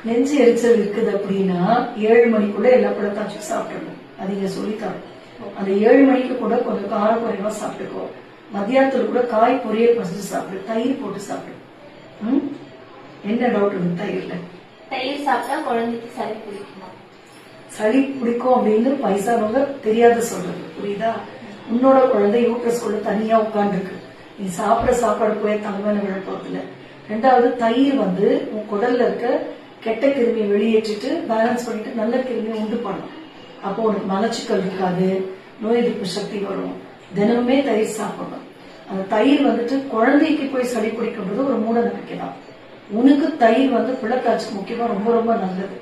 நெஞ்சு எரிச்சல் இருக்குது அப்படின்னா 7 மணிக்குள்ள எல்லா பழத்தாச்சும் சாப்பிடணும். அது இங்க சொல்லித்தரோம். அந்த 7 மணிக்கு கூட கொஞ்சம் காரம் குறைவா சாப்பிட்டுக்கோ. மத்தியானத்துல கூட காய் பொரியல் பசஞ்சு சாப்பிடு, தயிர் போட்டு சாப்பிடு. என்ன டவுட் இருக்கு தயிர்ல? தயிர் சாப்பிட்டா குழந்தைக்கு சளி பிடிக்குமா? சளி பிடிக்கும் அப்படின்னு வயசானவங்க தெரியாத சொல்றது, புரியுதா? உன்னோட குழந்தை யூட்ரஸ்குள்ள தனியா உட்காந்துருக்கு. நீ சாப்பிட சாப்பாடு போய் தங்கன்னு விழ போறதில்ல. ரெண்டாவது, தயிர் வந்து உன் குடல்ல இருக்க கெட்ட கிருமியை வெளியேற்றிட்டு பேலன்ஸ் பண்ணிட்டு நல்ல கிருமியை உண்டு பண்ணும். அப்போ உனக்கு மலச்சிக்கல் இருக்காது, நோய் எதிர்ப்பு சக்தி வரும். தினமுமே தயிர் சாப்பிடணும். அந்த தயிர் வந்துட்டு குழந்தைக்கு போய் சளி பிடிக்கின்றது ஒரு மூட நம்பிக்கை தான். உனக்கு தயிர் வந்து பிள்ளைக்காட்சிக்கு முக்கியமா ரொம்ப ரொம்ப நல்லது.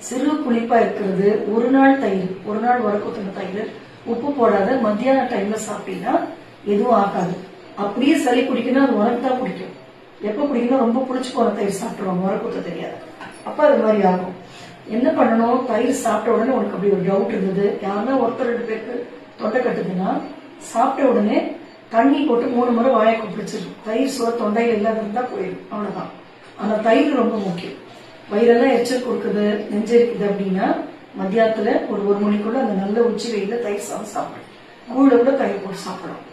சிறு புளிப்பா இருக்கிறது. ஒரு நாள் தயிர், ஒரு நாள் உரக்குத்தின தயிர், உப்பு போடாத மத்தியான டைம்ல சாப்பிட்டீங்கன்னா எதுவும் ஆகாது. அப்படியே சளி பிடிக்கணும், அது உனக்கு தான் பிடிக்கும். எப்ப பிடிக்கணும், ரொம்ப புளிச்சு போன தயிர் சாப்பிட்டுருவாங்க, உரக்குத்த தெரியாது, அப்ப அது மாதிரி ஆகும். என்ன பண்ணணும், தயிர் சாப்பிட்ட உடனே உனக்கு அப்படி ஒரு டவுட் இருந்தது, யாருன்னா ஒருத்தர் 2 பேருக்கு தொண்டை கட்டுதுன்னா சாப்பிட்ட உடனே தண்ணி போட்டு 3 முறை வாய்க்கு பிடிச்சிடும். தயிர் சோறு தொண்டையில் இல்லாத இருந்தா போயிடும், அவ்வளவுதான். ஆனா தயிர் ரொம்ப முக்கியம். வயிறெல்லாம் எரிச்சல் கொடுக்குது, நெஞ்சரிக்குது அப்படின்னா மத்தியானத்துல ஒரு 1 மணிக்குள்ள அந்த நல்ல உச்சி வெயில தயிர் சாதம் சாப்பிடும். கூழ கூட தயிர் போட்டு சாப்பிடும்.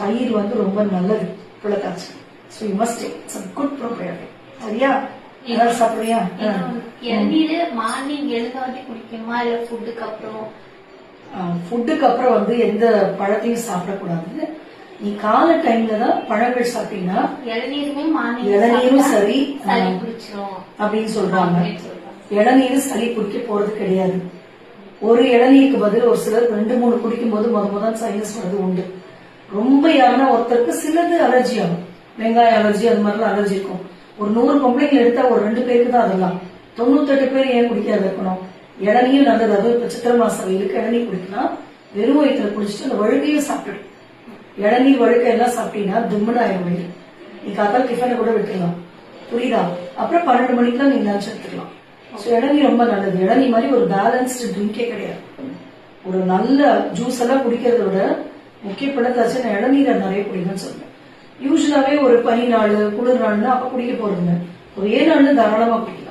தயிர் வந்து ரொம்ப நல்லது பிள்ளைக்காச்சு. So you must take some good probiotic. சரியா? ஏதாவது சாப்பிடுறியா? இளநீர் மார்னிங் எழுந்தாட்டி குடிக்கணுமா இல்ல ஃபுட்டுக்கு அப்புறம்? ஃபுட்டுக்கு அப்புறம் வந்து எந்த பழத்தையும் சாப்பிடக்கூடாது. நீ கால டைம்ல தான் பழங்கள் சாப்பிட்டீங்கன்னா இளநீரும் சரி அப்படின்னு சொல்றாங்க. இளநீர் சளி குடிக்க போறது கிடையாது. ஒரு இளநீருக்கு பதில் ஒரு சிலர் 2-3 குடிக்கும் போது முதல் சைனஸ் வரது உண்டு. ரொம்ப யாருன்னா ஒருத்தருக்கு சிலது அலர்ஜி ஆகும், வெங்காய அலர்ஜி அது மாதிரிலாம் அலர்ஜி இருக்கும். ஒரு 100 பொம்பளைங்க எடுத்தா ஒரு 2 பேருக்கு தான் அதெல்லாம். 98 பேர் ஏன் குடிக்காத இருக்கணும்? இளநீயும் நல்லது. அதுவும் இப்ப சித்திரை மாசம் வெயிலுக்கு இளநீ குடிக்கலாம். வெறும் வயிற்றுல குடிச்சிட்டு அந்த வழுக்கையும் சாப்பிட்டு, இளநீர் வழுக்க எல்லாம் சாப்பிட்டீங்கன்னா திம்முன்னு ஆயிரம் வயிறு. நீ காத்தால் டிஃபனை கூட விட்டுலாம், புரியுதா? அப்புறம் 12 மணிக்கெல்லாம் நீ லஞ்ச் எடுத்துக்கலாம். ஸோ இளநீர் ரொம்ப நல்லது. இளநீ மாதிரி ஒரு பேலன்ஸ்டு ட்ரிங்கே கிடையாது. ஒரு நல்ல ஜூஸ் எல்லாம் குடிக்கிறத விட முக்கிய பிள்ளைத்தாச்சு நான் இளநீரை நிறைய குடிக்கணும்னு சொல்றேன். யூஸ்வலாவே ஒரு பனி நாள் குளிர் நாள்னா அப்ப குடிக்க போறதுங்க, ஒரு 7 நாள்ல தாராளமா குடிக்கலாம்.